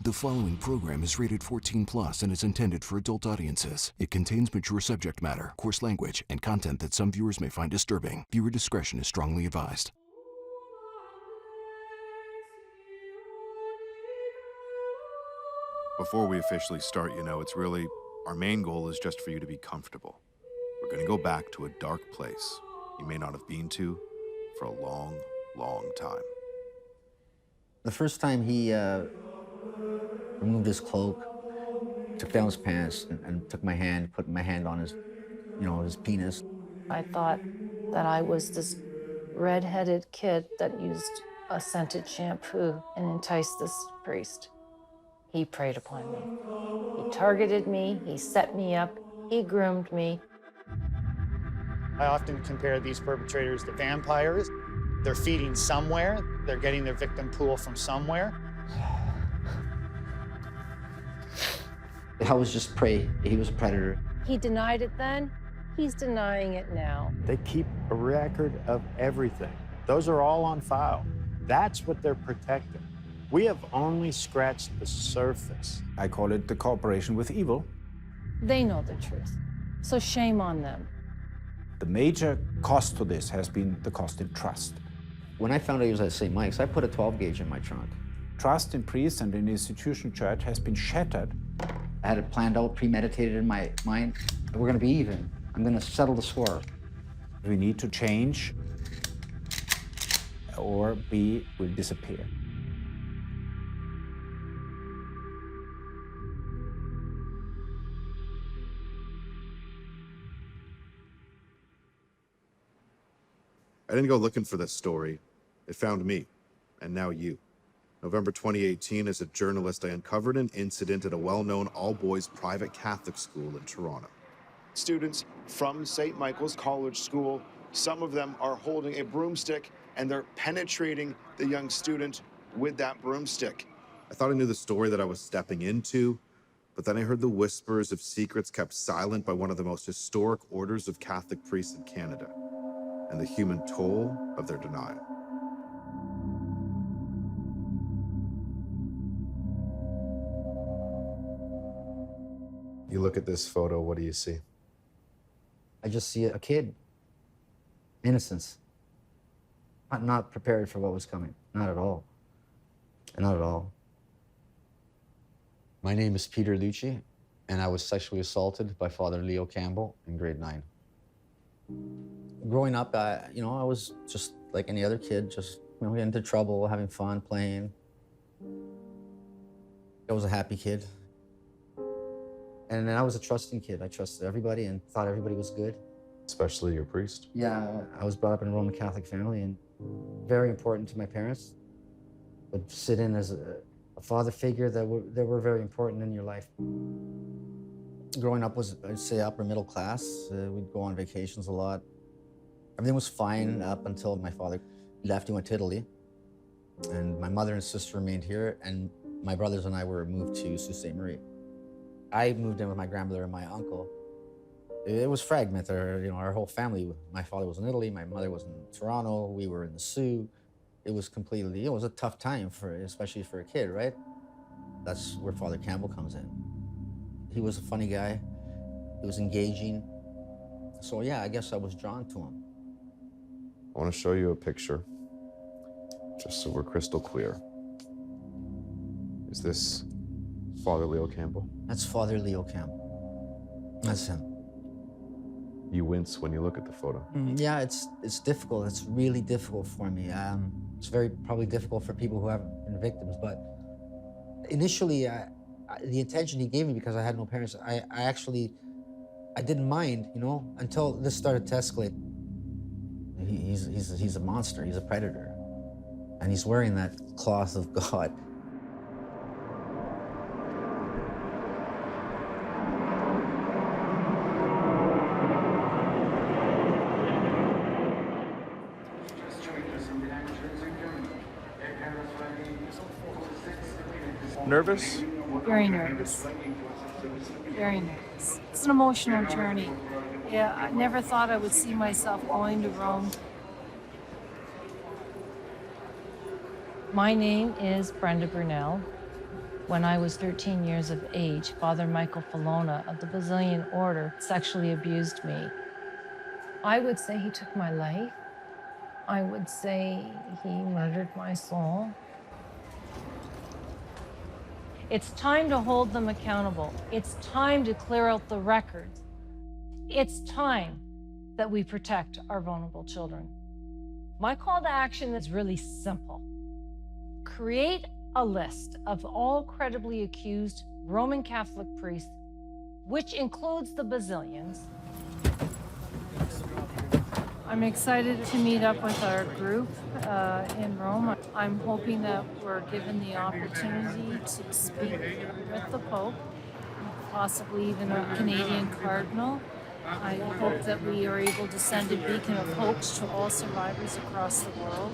The following program is rated 14+ and is intended for adult audiences. It contains mature subject matter, coarse language, and content that some viewers may find disturbing. Viewer discretion is strongly advised. Before we officially start, it's really, our main goal is just for you to be comfortable. We're going to go back to a dark place you may not have been to for a long, long time. The first time he removed his cloak, took down his pants, and took my hand, put my hand on his, his penis. I thought that I was this red-headed kid that used a scented shampoo and enticed this priest. He preyed upon me. He targeted me, he set me up, he groomed me. I often compare these perpetrators to vampires. They're feeding somewhere, they're getting their victim pool from somewhere. I was just prey. He was a predator. He denied it then, he's denying it now. They keep a record of everything. Those are all on file. That's what they're protecting. We have only scratched the surface. I call it the cooperation with evil. They know the truth, so shame on them. The major cost to this has been the cost in trust. When I found out he was at St. Mike's, I put a 12 gauge in my trunk. Trust in priests and in the institution church has been shattered. I had it planned out, premeditated in my mind. We're gonna be even. I'm gonna settle the score. We need to change, or we will disappear. I didn't go looking for this story. It found me, and now you. November 2018, as a journalist, I uncovered an incident at a well-known all-boys private Catholic school in Toronto. Students from St. Michael's College School, some of them are holding a broomstick and they're penetrating the young student with that broomstick. I thought I knew the story that I was stepping into, but then I heard the whispers of secrets kept silent by one of the most historic orders of Catholic priests in Canada, and the human toll of their denial. You look at this photo, what do you see? I just see a kid. Innocence. Not prepared for what was coming. Not at all. Not at all. My name is Peter Lucci, and I was sexually assaulted by Father Leo Campbell in grade 9. Growing up, I was just like any other kid, just getting into trouble, having fun, playing. I was a happy kid. And then I was a trusting kid. I trusted everybody and thought everybody was good. Especially your priest? Yeah, I was brought up in a Roman Catholic family and very important to my parents. Would sit in as a father figure that were very important in your life. Growing up was, I'd say, upper middle class. We'd go on vacations a lot. Everything was fine up until my father left. He went to Italy. And my mother and sister remained here, and my brothers and I were moved to Sault Ste. Marie. I moved in with my grandmother and my uncle. It was fragmented, our whole family. My father was in Italy, my mother was in Toronto, we were in the Sioux. It was completely, it was a tough time, especially for a kid, right? That's where Father Campbell comes in. He was a funny guy, he was engaging. So yeah, I guess I was drawn to him. I want to show you a picture, just so we're crystal clear. Is this Father Leo Campbell? That's Father Leo Campbell. That's him. You wince when you look at the photo. Yeah, it's difficult. It's really difficult for me. It's probably difficult for people who haven't been victims, but initially, the attention he gave me, because I had no parents, I didn't mind, until this started to escalate. He's a monster, he's a predator, and he's wearing that cloth of God. Nervous? Very nervous. Very nervous. It's an emotional journey. Yeah, I never thought I would see myself going to Rome. My name is Brenda Brunel. When I was 13 years of age, Father Michael Falona of the Basilian Order sexually abused me. I would say he took my life. I would say he murdered my soul. It's time to hold them accountable. It's time to clear out the records. It's time that we protect our vulnerable children. My call to action is really simple. Create a list of all credibly accused Roman Catholic priests, which includes the Basilians. I'm excited to meet up with our group in Rome. I'm hoping that we're given the opportunity to speak with the Pope, possibly even a Canadian cardinal. I hope that we are able to send a beacon of hope to all survivors across the world.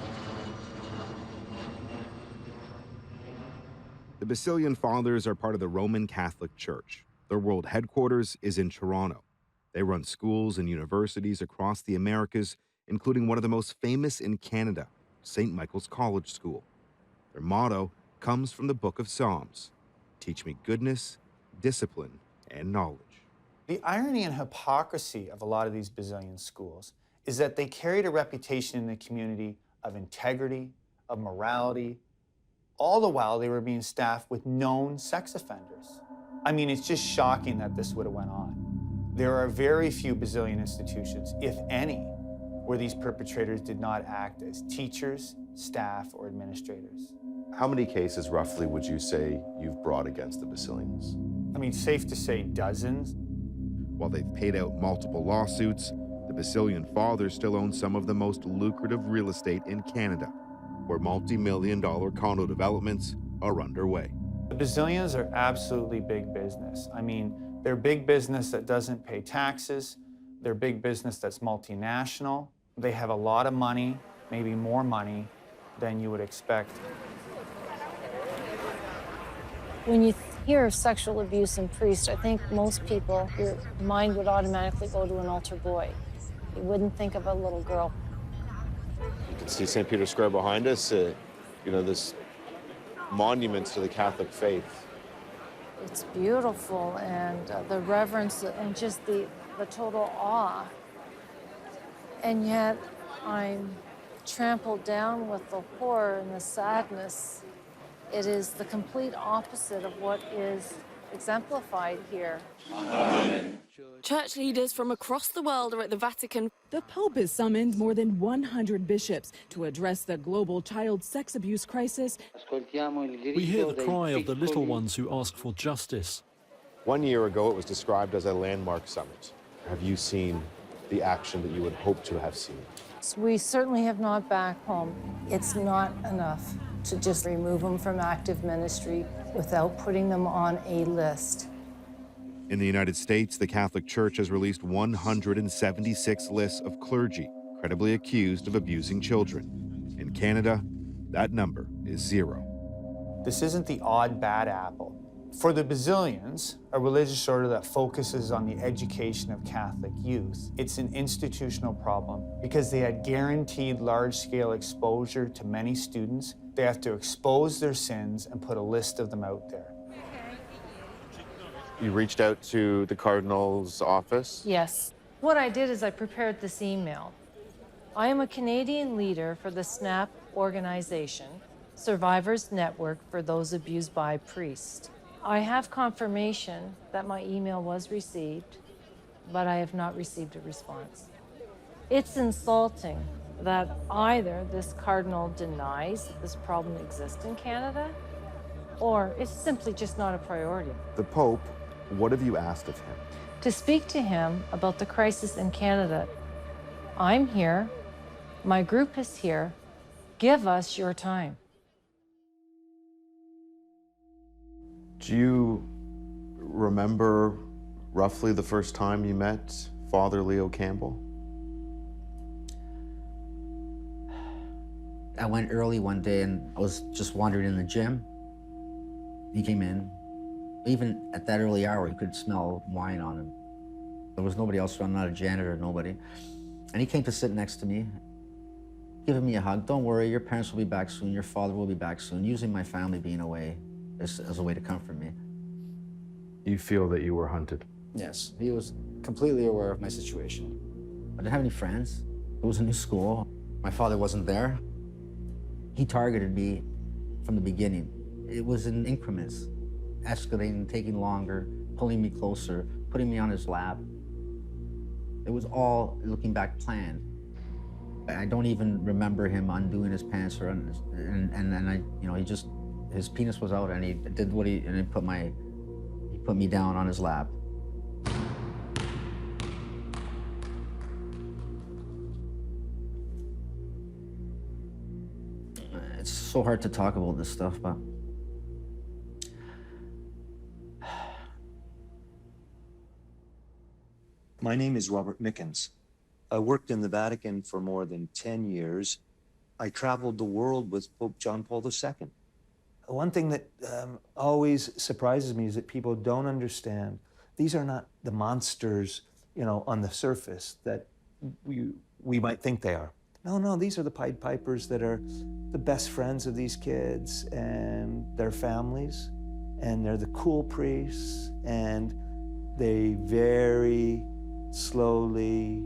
The Basilian Fathers are part of the Roman Catholic Church. Their world headquarters is in Toronto. They run schools and universities across the Americas, including one of the most famous in Canada, St. Michael's College School. Their motto comes from the Book of Psalms: teach me goodness, discipline, and knowledge. The irony and hypocrisy of a lot of these Basilian schools is that they carried a reputation in the community of integrity, of morality, all the while they were being staffed with known sex offenders. I mean, it's just shocking that this would have went on. There are very few Basilian institutions, if any, where these perpetrators did not act as teachers, staff, or administrators. How many cases, roughly, would you say you've brought against the Basilians? I mean, safe to say dozens. While they've paid out multiple lawsuits, the Basilian Fathers still own some of the most lucrative real estate in Canada, where multi-million-dollar condo developments are underway. The Basilians are absolutely big business. I mean, they're big business that doesn't pay taxes. They're big business that's multinational. They have a lot of money, maybe more money than you would expect. When you hear of sexual abuse in priests, I think most people, your mind would automatically go to an altar boy. You wouldn't think of a little girl. You can see St. Peter's Square behind us, this monument to the Catholic faith. It's beautiful, and the reverence and just the total awe. And yet I'm trampled down with the horror and the sadness. It is the complete opposite of what is exemplified here. Church leaders from across the world are at the Vatican. The Pope has summoned more than 100 bishops to address the global child sex abuse crisis. We hear the cry of the little ones who ask for justice. 1 year ago, it was described as a landmark summit. Have you seen the action that you would hope to have seen? We certainly have not back home. It's not enough to just remove them from active ministry without putting them on a list. In the United States, the Catholic Church has released 176 lists of clergy credibly accused of abusing children. In Canada, that number is 0. This isn't the odd bad apple. For the Basilians, a religious order that focuses on the education of Catholic youth, it's an institutional problem because they had guaranteed large-scale exposure to many students. They have to expose their sins and put a list of them out there. You reached out to the Cardinal's office? Yes. What I did is I prepared this email. I am a Canadian leader for the SNAP organization, Survivors Network for Those Abused by Priests. I have confirmation that my email was received, but I have not received a response. It's insulting that either this cardinal denies that this problem exists in Canada, or it's simply just not a priority. The Pope, what have you asked of him? To speak to him about the crisis in Canada. I'm here, my group is here, give us your time. Do you remember roughly the first time you met Father Leo Campbell? I went early one day and I was just wandering in the gym. He came in. Even at that early hour, you could smell wine on him. There was nobody else around, not a janitor, nobody. And he came to sit next to me, giving me a hug. Don't worry, your parents will be back soon, your father will be back soon, using my family being away. as a way to comfort me. You feel that you were hunted? Yes, he was completely aware of my situation. I didn't have any friends. It was a new school. My father wasn't there. He targeted me from the beginning. It was in increments, escalating, taking longer, pulling me closer, putting me on his lap. It was all, looking back, planned. I don't even remember him undoing his pants or and I, you know, he just, his penis was out and he did what he put me down on his lap. It's so hard to talk about this stuff, but my name is Robert Mickens. I worked in the Vatican for more than 10 years. I traveled the world with Pope John Paul II. One thing that always surprises me is that people don't understand. These are not the monsters, you know, on the surface that we might think they are. No, these are the Pied Pipers that are the best friends of these kids and their families, and they're the cool priests, and they very slowly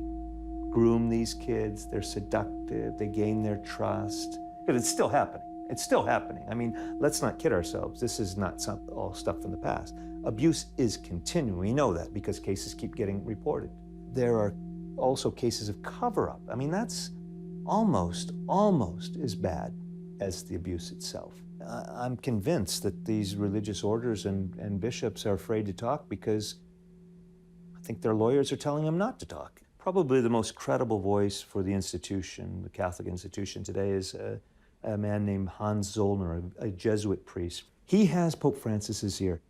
groom these kids. They're seductive, they gain their trust. But it's still happening. It's still happening. I mean, let's not kid ourselves. This is not all stuff from the past. Abuse is continuing. We know that because cases keep getting reported. There are also cases of cover-up. I mean, that's almost as bad as the abuse itself. I'm convinced that these religious orders and bishops are afraid to talk because I think their lawyers are telling them not to talk. Probably the most credible voice for the institution, the Catholic institution today, is a man named Hans Zollner, a Jesuit priest. He has Pope Francis's ear.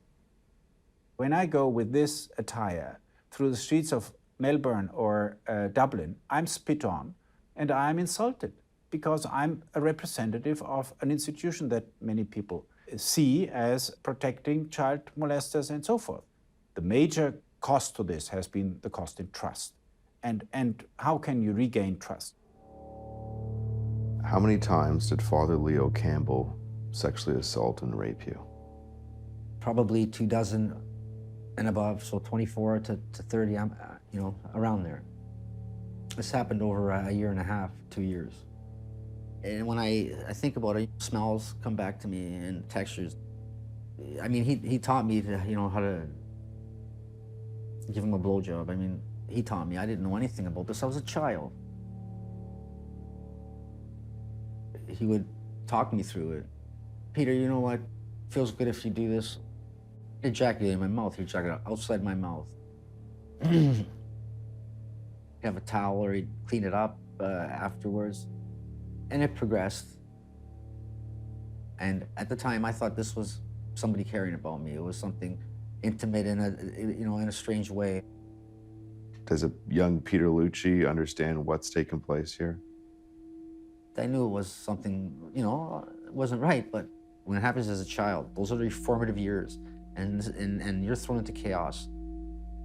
When I go with this attire through the streets of Melbourne or Dublin, I'm spit on and I'm insulted because I'm a representative of an institution that many people see as protecting child molesters and so forth. The major cost to this has been the cost in trust. And how can you regain trust? How many times did Father Leo Campbell sexually assault and rape you? Probably 24 and above, so 24 to 30, you know, around there. This happened over a year and a half, 2 years. And when I think about it, smells come back to me and textures. I mean, he taught me to, you know, how to give him a blowjob. I mean, he taught me. I didn't know anything about this. I was a child. He would talk me through it. Peter, you know what? Feels good if you do this. He'd ejaculate in my mouth. He'd ejaculate outside my mouth. He'd have a towel or he'd clean it up afterwards. And it progressed. And at the time, I thought this was somebody caring about me. It was something intimate in a strange way. Does a young Peter Lucci understand what's taken place here? I knew it was something, you know, it wasn't right, but when it happens as a child, those are the formative years, and you're thrown into chaos.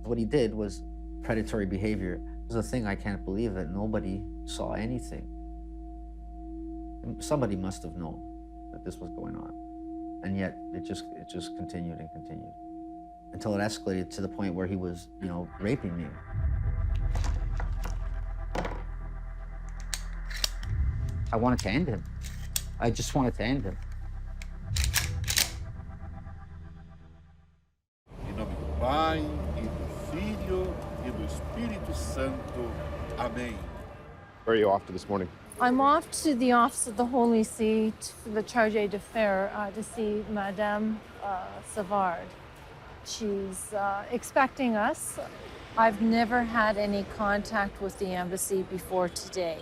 What he did was predatory behavior. It was a thing I can't believe that nobody saw anything. Somebody must have known that this was going on, and yet it just continued and continued until it escalated to the point where he was, you know, raping me. I wanted to end him. I just wanted to end him. Em nome do Pai, e do Filho, e do Espírito Santo. Amém. Where are you off to this morning? I'm off to the Office of the Holy See, to the Chargé d'Affaires, to see Madame Savard. She's expecting us. I've never had any contact with the embassy before today.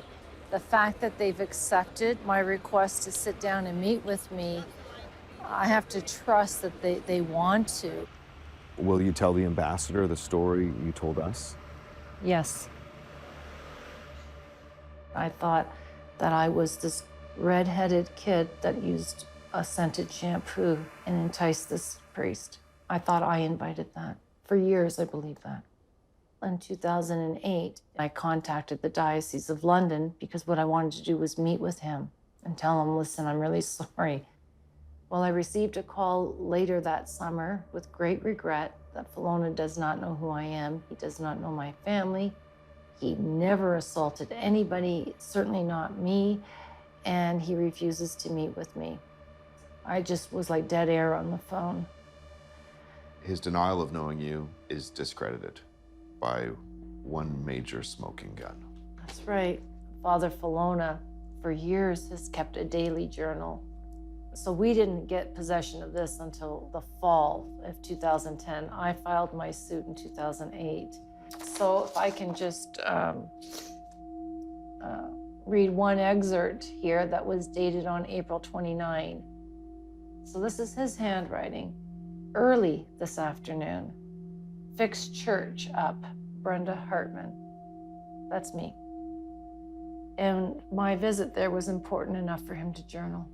The fact that they've accepted my request to sit down and meet with me, I have to trust that they want to. Will you tell the ambassador the story you told us? Yes. I thought that I was this red-headed kid that used a scented shampoo and enticed this priest. I thought I invited that. For years, I believed that. In 2008, I contacted the Diocese of London because what I wanted to do was meet with him and tell him, listen, I'm really sorry. Well, I received a call later that summer with great regret that Filona does not know who I am. He does not know my family. He never assaulted anybody, certainly not me, and he refuses to meet with me. I just was like dead air on the phone. His denial of knowing you is discredited by one major smoking gun. That's right. Father Filona, for years, has kept a daily journal. So we didn't get possession of this until the fall of 2010. I filed my suit in 2008. So if I can just read one excerpt here that was dated on April 29. So this is his handwriting. Early this afternoon, fixed church up, Brenda Hartman. That's me. And my visit there was important enough for him to journal.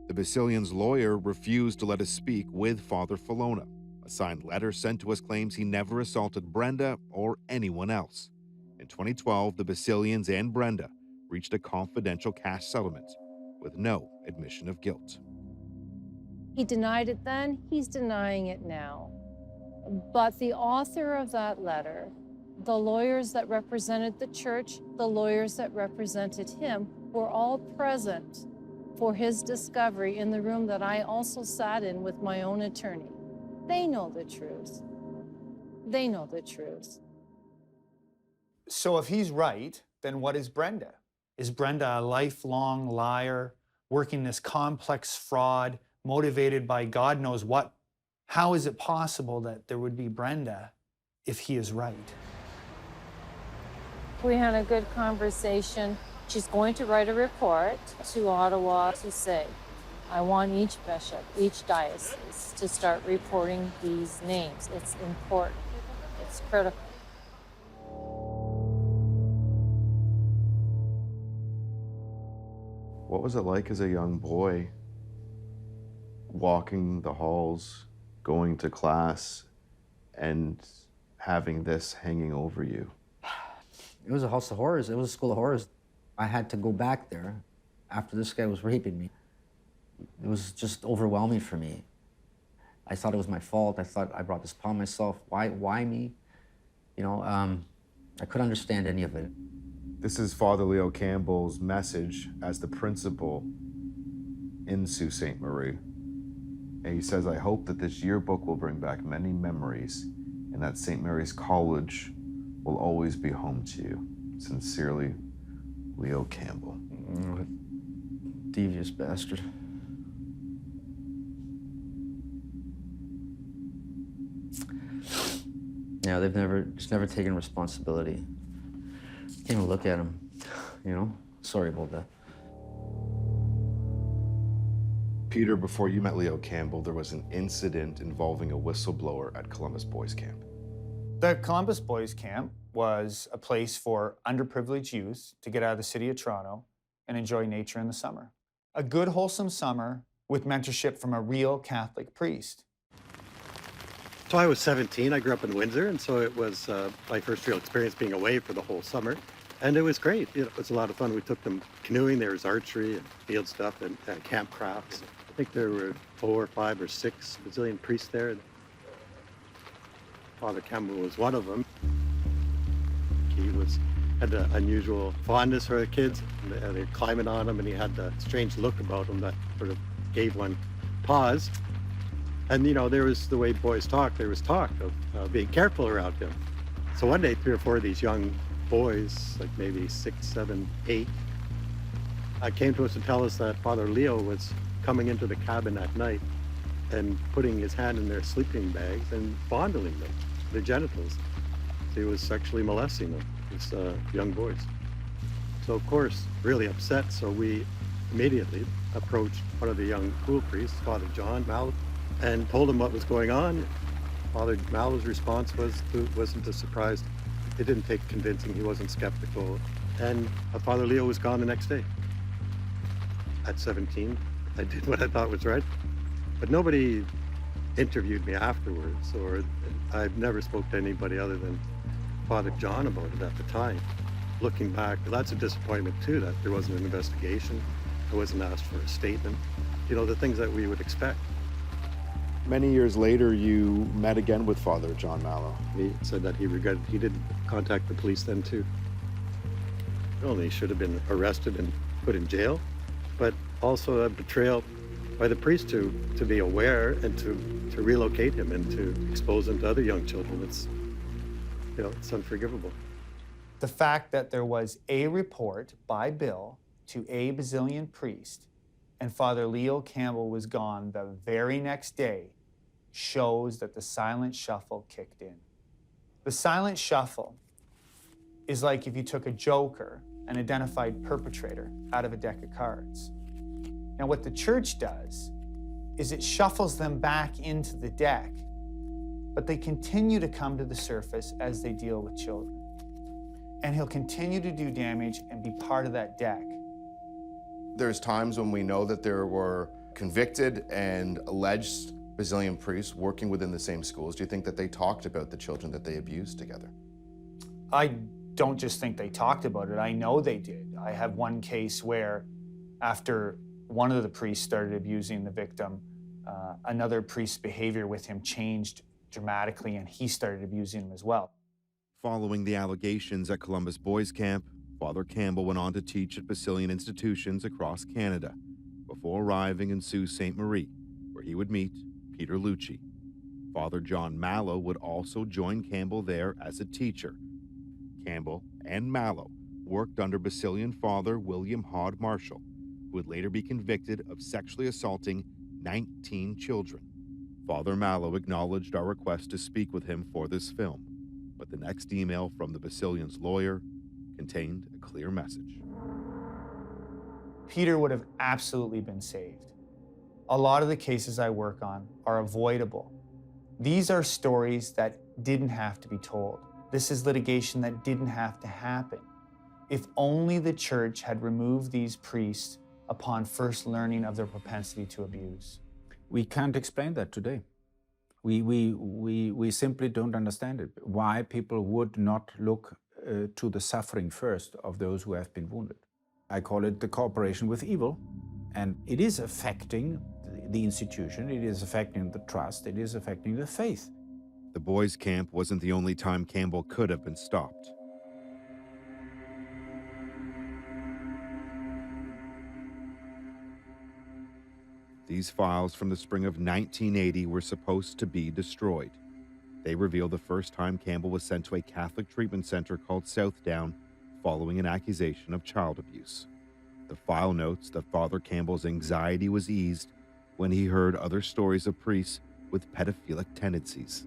The Basilian's lawyer refused to let us speak with Father Filona. A signed letter sent to us claims he never assaulted Brenda or anyone else. In 2012, the Basilians and Brenda reached a confidential cash settlement with no admission of guilt. He denied it then, he's denying it now. But the author of that letter, the lawyers that represented the church, the lawyers that represented him, were all present for his discovery in the room that I also sat in with my own attorney. They know the truth. They know the truth. So if he's right, then what is Brenda? Is Brenda a lifelong liar, working this complex fraud, motivated by God knows what? How is it possible that there would be Brenda if he is right? We had a good conversation. She's going to write a report to Ottawa to say, I want each bishop, each diocese to start reporting these names. It's important. It's critical. What was it like as a young boy, walking the halls, going to class, and having this hanging over you? It was a house of horrors. It was a school of horrors. I had to go back there after this guy was raping me. It was just overwhelming for me. I thought it was my fault. I thought I brought this upon myself. Why me? You know, I couldn't understand any of it. This is Father Leo Campbell's message as the principal in Sault Ste. Marie. And he says, I hope that this yearbook will bring back many memories and that St. Mary's College will always be home to you. Sincerely, Leo Campbell. Devious bastard. Yeah, they've just never taken responsibility. Can't even look at him, you know? Sorry about that. Peter, before you met Leo Campbell, there was an incident involving a whistleblower at Columbus Boys Camp. The Columbus Boys Camp was a place for underprivileged youth to get out of the city of Toronto and enjoy nature in the summer. A good, wholesome summer with mentorship from a real Catholic priest. So I was 17, I grew up in Windsor, and so it was my first real experience being away for the whole summer. And it was great. It was a lot of fun. We took them canoeing, there was archery and field stuff and camp crafts. I think there were 4 or 5 or 6 Brazilian priests there. Father Campbell was one of them. He had an unusual fondness for the kids. They're climbing on him, and he had a strange look about him that sort of gave one pause. And, you know, there was the way boys talk. There was talk of being careful around him. So one day, 3 or 4 of these young boys, like maybe 6, 7, 8, came to us to tell us that Father Leo was coming into the cabin at night and putting his hand in their sleeping bags and fondling them, their genitals. So he was sexually molesting them, these young boys. So of course, really upset, so we immediately approached one of the young school priests, Father John Mal, and told him what was going on. Father Mal's response wasn't a surprise. It didn't take convincing, he wasn't skeptical. And Father Leo was gone the next day. At 17, I did what I thought was right. But nobody interviewed me afterwards, or I've never spoke to anybody other than Father John about it at the time. Looking back, that's a disappointment too, that there wasn't an investigation. I wasn't asked for a statement. you know, the things that we would expect. Many years later, you met again with Father John Mallow. He said that he regretted he didn't contact the police then too. Not only should have been arrested and put in jail, but also a betrayal by the priest to be aware and to relocate him and to expose him to other young children. It's, you know, it's unforgivable. The fact that there was a report by Bill to a Basilian priest and Father Leo Campbell was gone the very next day shows that the silent shuffle kicked in. The silent shuffle is like if you took a joker, an identified perpetrator, out of a deck of cards. Now, what the church does is it shuffles them back into the deck, but they continue to come to the surface as they deal with children. And he'll continue to do damage and be part of that deck. There's times when we know that there were convicted and alleged Basilian priests working within the same schools. Do you think that they talked about the children that they abused together? I don't just think they talked about it, I know they did. I have one case where after one of the priests started abusing the victim, another priest's behavior with him changed dramatically and he started abusing him as well. Following the allegations at Columbus Boys Camp, Father Campbell went on to teach at Basilian institutions across Canada before arriving in Sault Ste. Marie, where he would meet Peter Lucci. Father John Mallow would also join Campbell there as a teacher. Campbell and Mallow worked under Basilian Father William Hod Marshall, who would later be convicted of sexually assaulting 19 children. Father Mallow acknowledged our request to speak with him for this film, but the next email from the Basilian's lawyer contained a clear message. Peter would have absolutely been saved. A lot of the cases I work on are avoidable. These are stories that didn't have to be told. This is litigation that didn't have to happen. If only the church had removed these priests upon first learning of their propensity to abuse. We can't explain that today. We simply don't understand it. Why people would not look to the suffering first of those who have been wounded. I call it the cooperation with evil, and it is affecting the institution, it is affecting the trust, it is affecting the faith. The boys' camp wasn't the only time Campbell could have been stopped. These files from the spring of 1980 were supposed to be destroyed. They reveal the first time Campbell was sent to a Catholic treatment center called Southdown following an accusation of child abuse. The file notes that Father Campbell's anxiety was eased when he heard other stories of priests with pedophilic tendencies.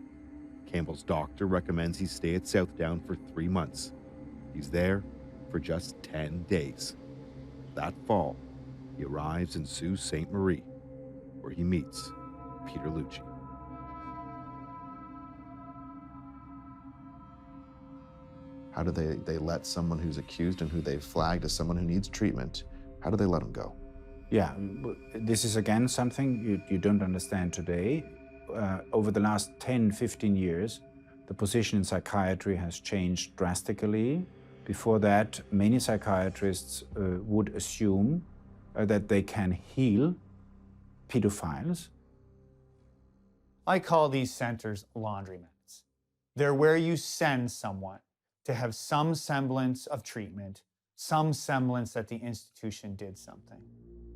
Campbell's doctor recommends he stay at Southdown for 3 months. He's there for just 10 days. That fall, he arrives in Sault Ste. Marie, where he meets Peter Lucci. How do they let someone who's accused and who they've flagged as someone who needs treatment, how do they let him go? Yeah, this is again something you don't understand today. Over the last 10, 15 years, the position in psychiatry has changed drastically. Before that, many psychiatrists would assume that they can heal pedophiles. I call these centers laundromats. They're where you send someone to have some semblance of treatment, some semblance that the institution did something.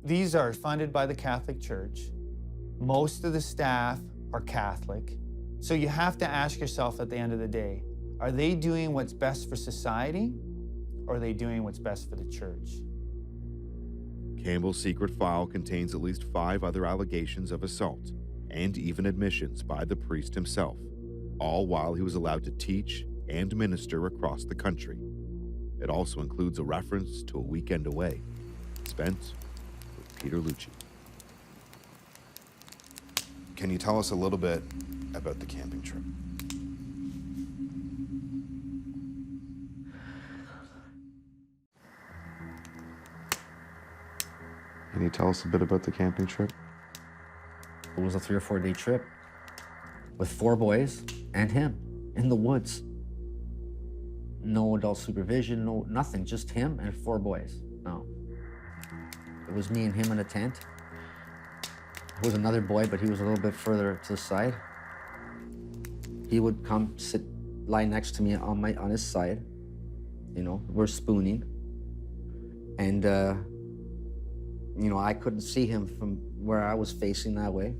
These are funded by the Catholic Church. Most of the staff are Catholic. So you have to ask yourself at the end of the day, are they doing what's best for society, or are they doing what's best for the church? Campbell's secret file contains at least 5 other allegations of assault, and even admissions by the priest himself, all while he was allowed to teach and minister across the country. It also includes a reference to a weekend away spent with Peter Lucci. Can you tell us a little bit about the camping trip? Can you tell us a bit about the camping trip? It was a 3 or 4 day trip with 4 boys and him in the woods. No adult supervision, no nothing, just him and 4 boys. No. It was me and him in a tent. was another boy, but he was a little bit further to the side. He would come lie next to me on his side. You know, we're spooning. And, you know, I couldn't see him from where I was facing that way.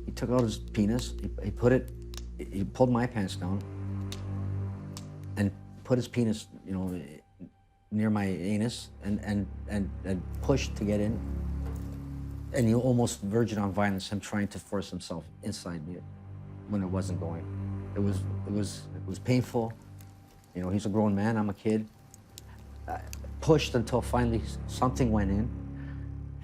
He took out his penis, he pulled my pants down and put his penis, you know, near my anus and pushed to get in. And he almost verged on violence, him trying to force himself inside me when it wasn't going. It was painful. You know, he's a grown man, I'm a kid. Pushed until finally something went in.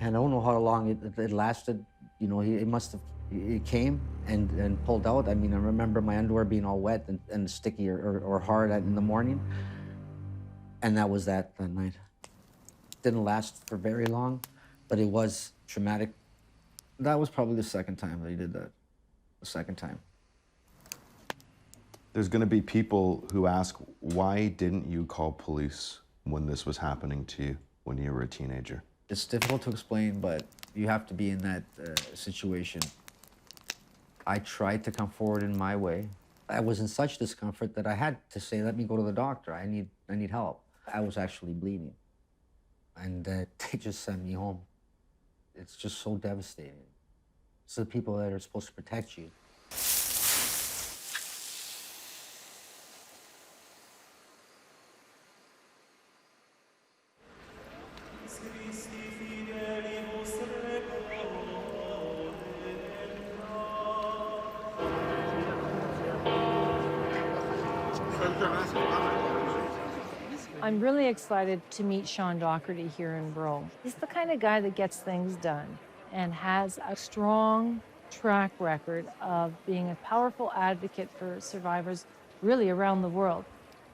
And I don't know how long it lasted. You know, he came and pulled out. I mean, I remember my underwear being all wet and sticky or hard in the morning. And that was that night. Didn't last for very long, but it was traumatic. That was probably the second time that he did that. The second time. There's going to be people who ask, why didn't you call police when this was happening to you when you were a teenager? It's difficult to explain, but you have to be in that situation. I tried to come forward in my way. I was in such discomfort that I had to say, let me go to the doctor. I need help. I was actually bleeding. And they just sent me home. It's just so devastating. It's the people that are supposed to protect you. I'm really excited to meet Sean Dougherty here in Rome. He's the kind of guy that gets things done and has a strong track record of being a powerful advocate for survivors really around the world.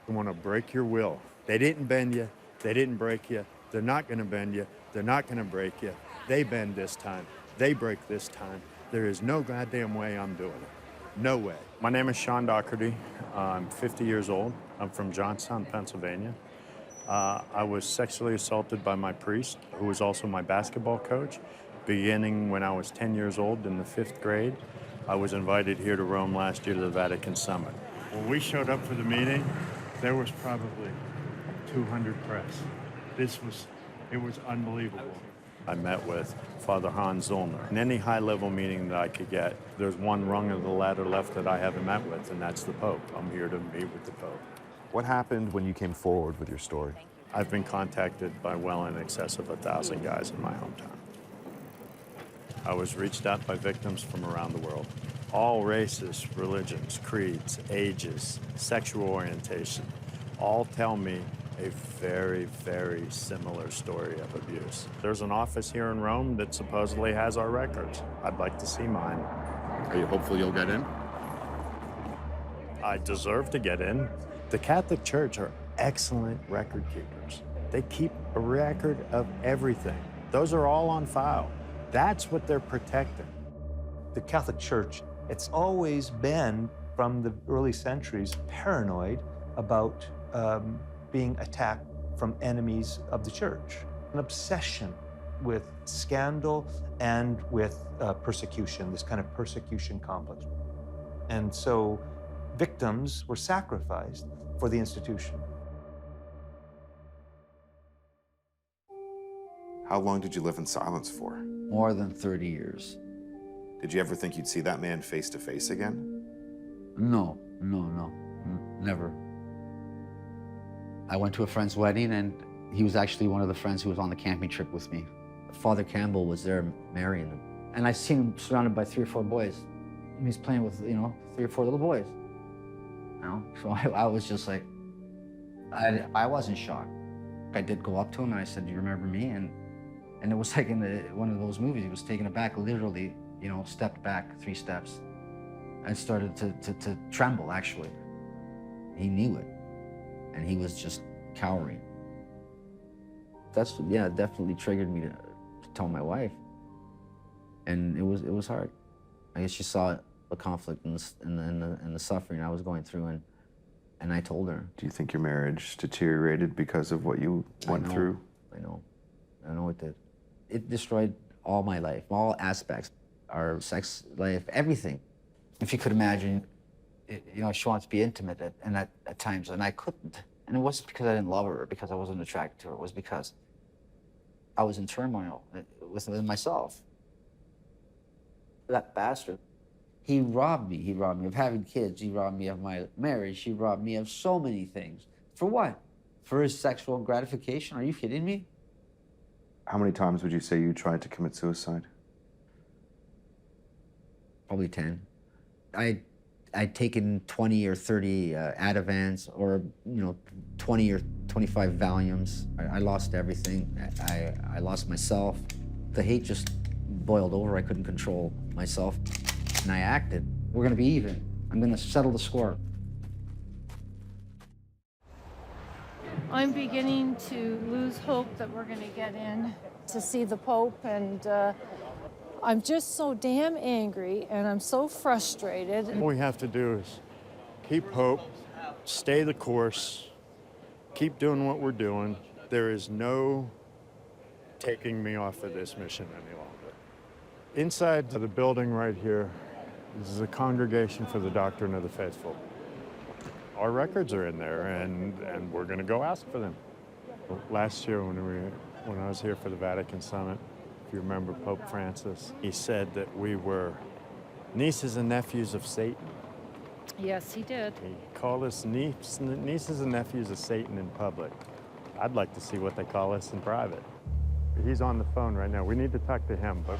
They want to break your will. They didn't bend you. They didn't break you. They're not going to bend you. They're not going to break you. They bend this time. They break this time. There is no goddamn way I'm doing it. No way. My name is Sean Dougherty. I'm 50 years old. I'm from Johnstown, Pennsylvania. I was sexually assaulted by my priest, who was also my basketball coach, beginning when I was 10 years old in the 5th grade. I was invited here to Rome last year to the Vatican Summit. When we showed up for the meeting, there was probably 200 press. It was unbelievable. I met with Father Hans Zollner. In any high-level meeting that I could get, there's one rung of the ladder left that I haven't met with, and that's the Pope. I'm here to meet with the Pope. What happened when you came forward with your story? I've been contacted by well in excess of 1,000 guys in my hometown. I was reached out by victims from around the world. All races, religions, creeds, ages, sexual orientation, all tell me a very, very similar story of abuse. There's an office here in Rome that supposedly has our records. I'd like to see mine. Are you hopeful you'll get in? I deserve to get in. The Catholic Church are excellent record keepers. They keep a record of everything. Those are all on file. That's what they're protecting. The Catholic Church, it's always been, from the early centuries, paranoid about being attacked from enemies of the church. An obsession with scandal and with persecution, this kind of persecution complex. And so victims were sacrificed for the institution. How long did you live in silence for? More than 30 years. Did you ever think you'd see that man face to face again? No, never. I went to a friend's wedding, and he was actually one of the friends who was on the camping trip with me. Father Campbell was there marrying them. And I seen him surrounded by 3 or 4 boys. And he's playing with, 3 or 4 little boys. So I was just like, I wasn't shocked. I did go up to him and I said, do you remember me? And it was like in one of those movies, he was taken aback, literally, stepped back 3 steps and started to tremble, actually. He knew it. And he was just cowering. That's, definitely triggered me to tell my wife. And it was hard. I guess she saw the conflict and the suffering I was going through, and I told her. Do you think your marriage deteriorated because of what you went through? I know it did. It destroyed all my life, all aspects, our sex life, everything. If you could imagine, you know, she wanted to be intimate at times, and I couldn't. And it wasn't because I didn't love her or because I wasn't attracted to her. It was because I was in turmoil within myself. That bastard, he robbed me. He robbed me of having kids. He robbed me of my marriage. He robbed me of so many things. For what? For his sexual gratification? Are you kidding me? How many times would you say you tried to commit suicide? Probably 10. I'd taken 20 or 30 Ativans or, you know, 20 or 25 Valiums. I lost everything. I lost myself. The hate just boiled over. I couldn't control myself. And I acted. We're gonna be even. I'm gonna settle the score. I'm beginning to lose hope that we're gonna get in to see the Pope, and I'm just so damn angry and I'm so frustrated. All we have to do is keep hope, stay the course, keep doing what we're doing. There is no taking me off of this mission any longer. Inside the building right here, this is a congregation for the doctrine of the faithful. Our records are in there, and we're going to go ask for them. Last year when I was here for the Vatican Summit, if you remember Pope Francis, he said that we were nieces and nephews of Satan. Yes, he did. He called us nieces and nephews of Satan in public. I'd like to see what they call us in private. He's on the phone right now. We need to talk to him, but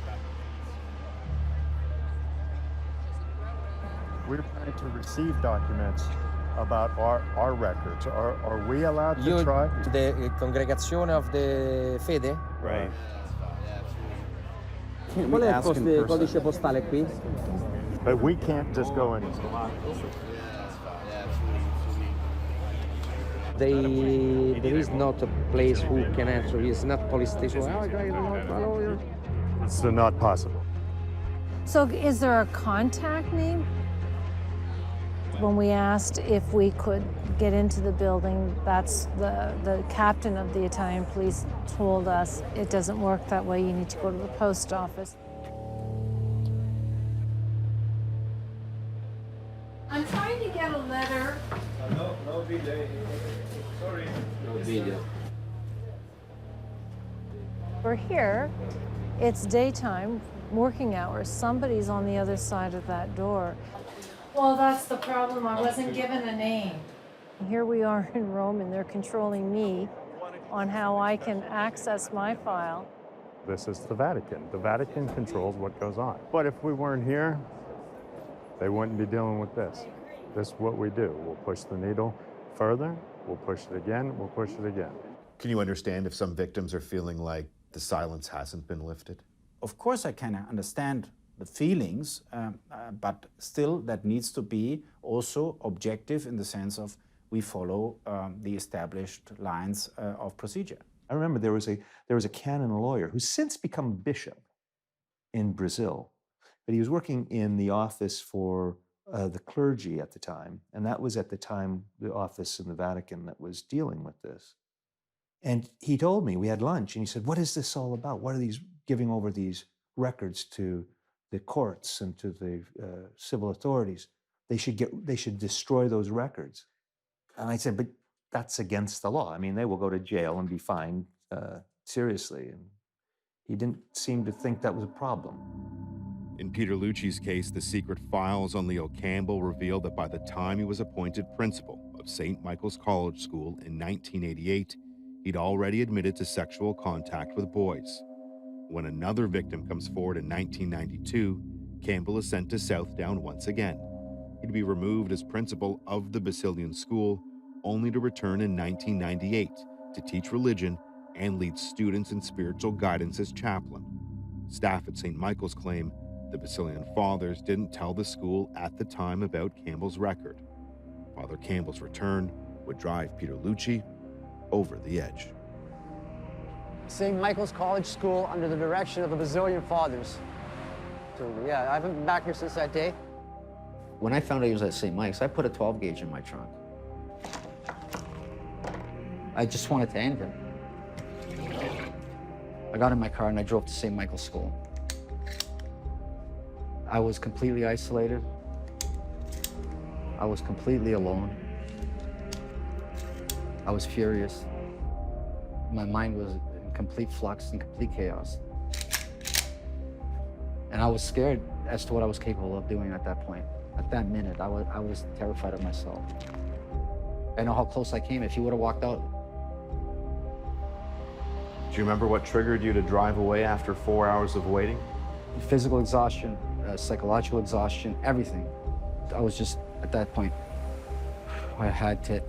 we're trying to receive documents about our records. Are we allowed to try? The congregation of the Fede? Right. Qual è il codice postale qui? But we can't just go in. There is not a place who can answer. It's not police station. It's not possible. So is there a contact name? When we asked if we could get into the building, that's the captain of the Italian police told us it doesn't work that way. You need to go to the post office. I'm trying to get a letter. No video. Sorry. No video. We're here. It's daytime, working hours. Somebody's on the other side of that door. Well, that's the problem. I wasn't given a name. Here we are in Rome, and they're controlling me on how I can access my file. This is the Vatican. The Vatican controls what goes on. But if we weren't here, they wouldn't be dealing with this. This is what we do. We'll push the needle further, we'll push it again, we'll push it again. Can you understand if some victims are feeling like the silence hasn't been lifted? Of course I can understand the feelings, but still that needs to be also objective in the sense of we follow the established lines of procedure. I remember there was a canon lawyer who's since become a bishop in Brazil, but he was working in the office for the clergy at the time, and that was at the time the office in the Vatican that was dealing with this. And he told me, we had lunch, and he said, what is this all about? What are these giving over these records to the courts and to the civil authorities? They should destroy those records. And I said, but that's against the law. I mean, they will go to jail and be fined seriously. And he didn't seem to think that was a problem. In Peter Lucci's case, the secret files on Leo Campbell revealed that by the time he was appointed principal of St. Michael's College School in 1988, he'd already admitted to sexual contact with boys. When another victim comes forward in 1992, Campbell is sent to Southdown once again. He'd be removed as principal of the Basilian School, only to return in 1998 to teach religion and lead students in spiritual guidance as chaplain. Staff at St. Michael's claim the Basilian Fathers didn't tell the school at the time about Campbell's record. Father Campbell's return would drive Peter Lucci over the edge. St. Michael's College School under the direction of the Basilian Fathers. So, yeah, I haven't been back here since that day. When I found out he was at St. Mike's, I put a 12 gauge in my trunk. I just wanted to end him. I got in my car and I drove to St. Michael's School. I was completely isolated. I was completely alone. I was furious. My mind was in complete flux and complete chaos. And I was scared as to what I was capable of doing at that point. At that minute, I was terrified of myself. I know how close I came. If he would have walked out. Do you remember what triggered you to drive away after 4 hours of waiting? Physical exhaustion, psychological exhaustion, everything. I was just, at that point, I had to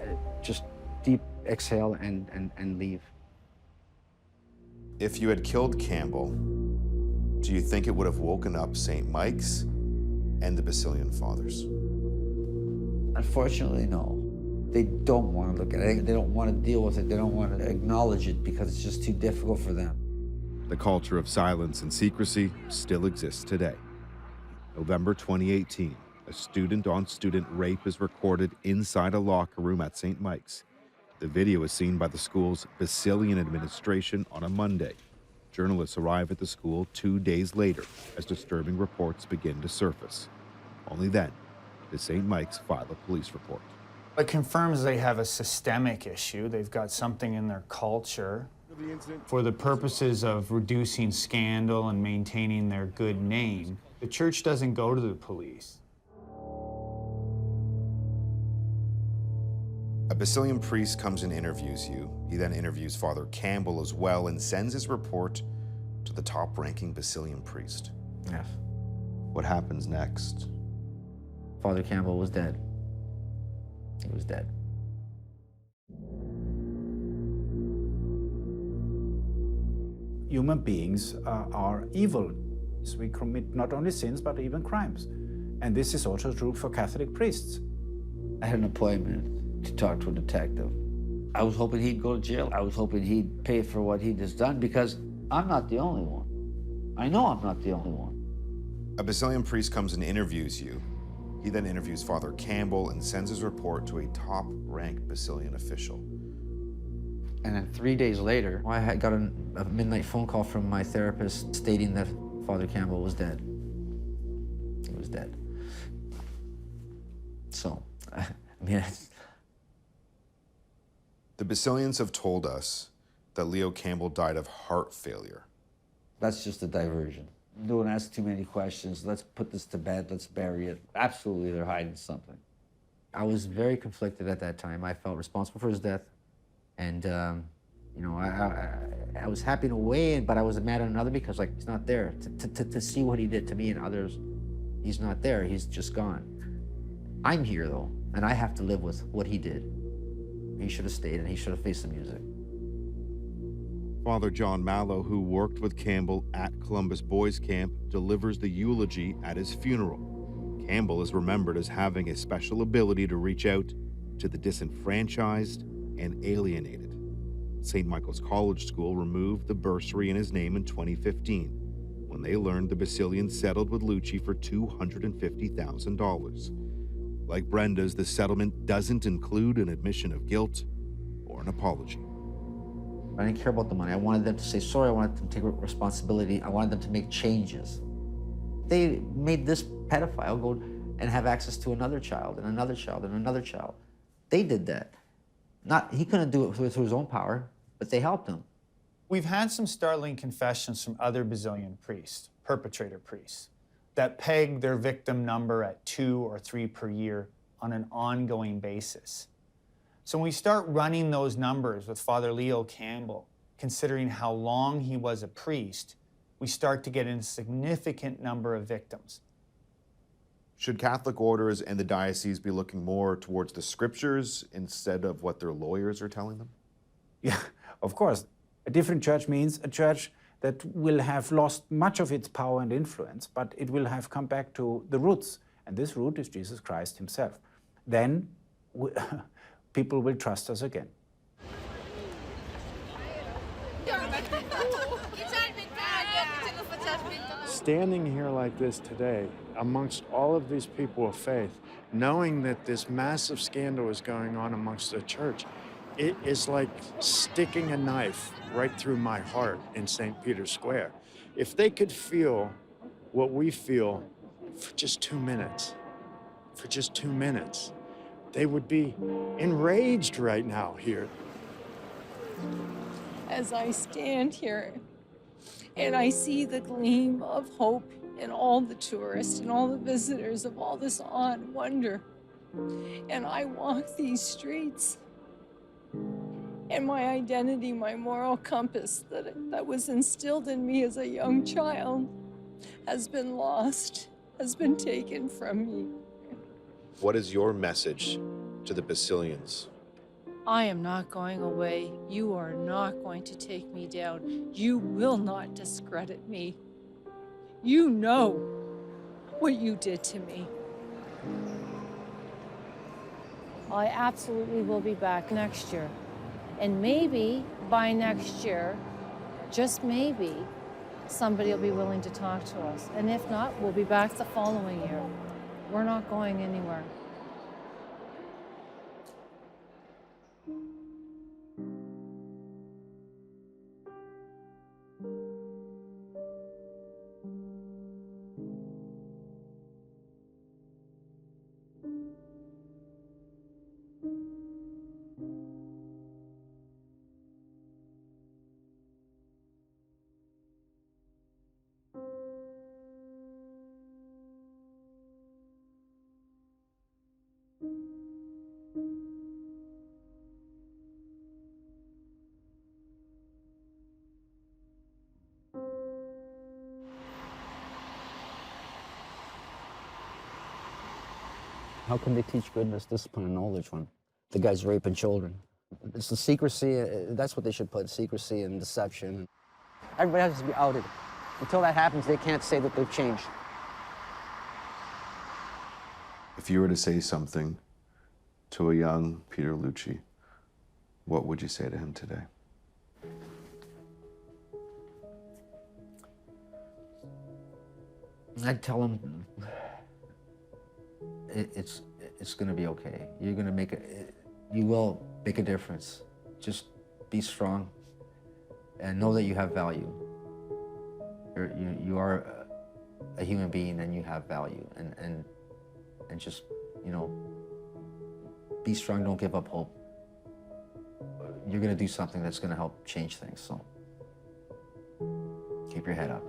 just deep exhale and leave. If you had killed Campbell, do you think it would have woken up St. Mike's and the Basilian Fathers? Unfortunately, no. They don't want to look at it. They don't want to deal with it. They don't want to acknowledge it because it's just too difficult for them. The culture of silence and secrecy still exists today. November 2018, a student-on-student rape is recorded inside a locker room at St. Mike's. The video is seen by the school's Basilian administration on a Monday. Journalists arrive at the school 2 days later as disturbing reports begin to surface. Only then does St. Mike's file a police report. It confirms they have a systemic issue. They've got something in their culture. For the purposes of reducing scandal and maintaining their good name, the church doesn't go to the police. A Basilian priest comes and interviews you. He then interviews Father Campbell as well and sends his report to the top-ranking Basilian priest. Yes. What happens next? Father Campbell was dead. He was dead. Human beings are evil. So we commit not only sins, but even crimes. And this is also true for Catholic priests. I had an appointment to talk to a detective. I was hoping he'd go to jail. I was hoping he'd pay for what he has done because I'm not the only one. I know I'm not the only one. A Basilian priest comes and interviews you. He then interviews Father Campbell and sends his report to a top-ranked Basilian official. And then 3 days later, I had got a midnight phone call from my therapist stating that Father Campbell was dead. He was dead. So, I mean, The Basilians have told us that Leo Campbell died of heart failure. That's just a diversion. Don't ask too many questions. Let's put this to bed. Let's bury it. Absolutely, they're hiding something. I was very conflicted at that time. I felt responsible for his death. And, you know, I was happy in a way, but I was mad at another because, like, he's not there. To see what he did to me and others, he's not there. He's just gone. I'm here, though, and I have to live with what he did. He should have stayed, and he should have faced the music. Father John Mallow, who worked with Campbell at Columbus Boys Camp, delivers the eulogy at his funeral. Campbell is remembered as having a special ability to reach out to the disenfranchised and alienated. St. Michael's College School removed the bursary in his name in 2015 when they learned the Basilians settled with Lucci for $250,000. Like Brenda's, the settlement doesn't include an admission of guilt or an apology. I didn't care about the money. I wanted them to say sorry. I wanted them to take responsibility. I wanted them to make changes. They made this pedophile go and have access to another child and another child and another child. They did that. He couldn't do it through his own power, but they helped him. We've had some startling confessions from other Basilian priests, perpetrator priests, that peg their victim number at 2 or 3 per year on an ongoing basis. So when we start running those numbers with Father Leo Campbell, considering how long he was a priest, we start to get a significant number of victims. Should Catholic orders and the diocese be looking more towards the scriptures instead of what their lawyers are telling them? Yeah, of course. A different church means a church that will have lost much of its power and influence, but it will have come back to the roots. And this root is Jesus Christ himself. Then people will trust us again. Standing here like this today, amongst all of these people of faith, knowing that this massive scandal is going on amongst the church, it is like sticking a knife right through my heart in St. Peter's Square. If they could feel what we feel for just 2 minutes, they would be enraged right now here. As I stand here and I see the gleam of hope in all the tourists and all the visitors of all this awe and wonder, and I walk these streets, and my identity, my moral compass that was instilled in me as a young child has been lost, has been taken from me. What is your message to the Basilians? I am not going away. You are not going to take me down. You will not discredit me. You know what you did to me. I absolutely will be back next year. And maybe by next year, just maybe, somebody will be willing to talk to us. And if not, we'll be back the following year. We're not going anywhere. How can they teach goodness, discipline, and knowledge when the guy's raping children? It's the secrecy, that's what they should put, secrecy and deception. Everybody has to be outed. Until that happens, they can't say that they've changed. If you were to say something to a young Peter Lucci, what would you say to him today? I'd tell him it's going to be okay. You're going to make it. You will make a difference. Just be strong, and know that you have value. You are a human being, and you have value. And just, you know, be strong. Don't give up hope. You're going to do something that's going to help change things. So keep your head up.